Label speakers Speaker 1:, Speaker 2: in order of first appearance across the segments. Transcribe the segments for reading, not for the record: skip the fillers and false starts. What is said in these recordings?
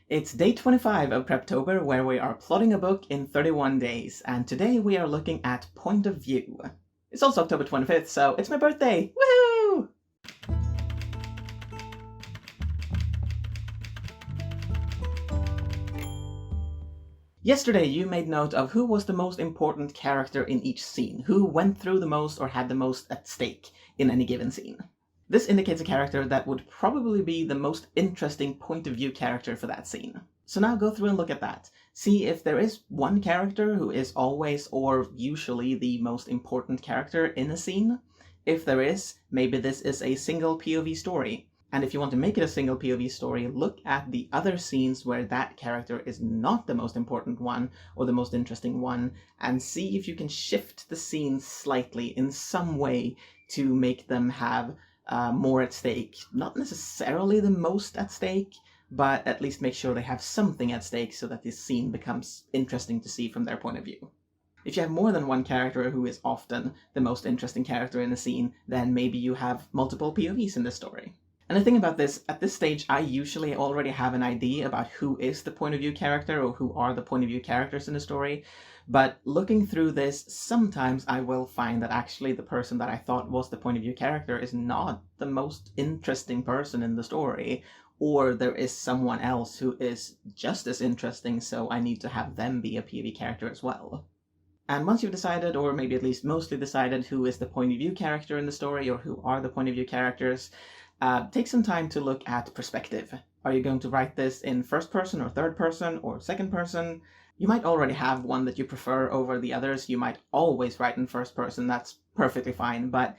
Speaker 1: It's day 25 of Preptober, where we are plotting a book in 31 days, and today we are looking at point of view. It's also October 25th, so it's my birthday! Woohoo! Yesterday you made note of who was the most important character in each scene, who went through the most or had the most at stake in any given scene. This indicates a character that would probably be the most interesting point of view character for that scene. So now go through and look at that. See if there is one character who is always or usually the most important character in a scene. If there is, maybe this is a single POV story. And if you want to make it a single POV story, look at the other scenes where that character is not the most important one or the most interesting one, and see if you can shift the scenes slightly in some way to make them have more at stake. Not necessarily the most at stake, but at least make sure they have something at stake so that this scene becomes interesting to see from their point of view. If you have more than one character who is often the most interesting character in a scene, then maybe you have multiple POVs in the story. And the thing about this, at this stage I usually already have an idea about who is the point of view character or who are the point of view characters in the story, but looking through this, sometimes I will find that actually the person that I thought was the point of view character is not the most interesting person in the story, or there is someone else who is just as interesting, so I need to have them be a POV character as well. And once you've decided, or maybe at least mostly decided, who is the point of view character in the story, or who are the point of view characters, take some time to look at perspective. Are you going to write this in first person or third person or second person? You might already have one that you prefer over the others. You might always write in first person, that's perfectly fine, but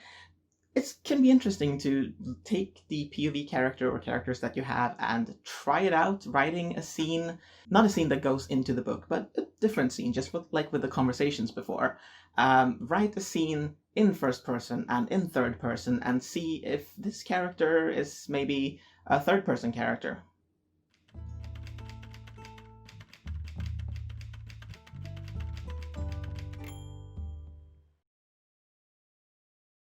Speaker 1: it can be interesting to take the POV character or characters that you have and try it out, writing a scene, not a scene that goes into the book, but a different scene, just like with the conversations before. Write a scene in first person and in third person and see if this character is maybe a third person character.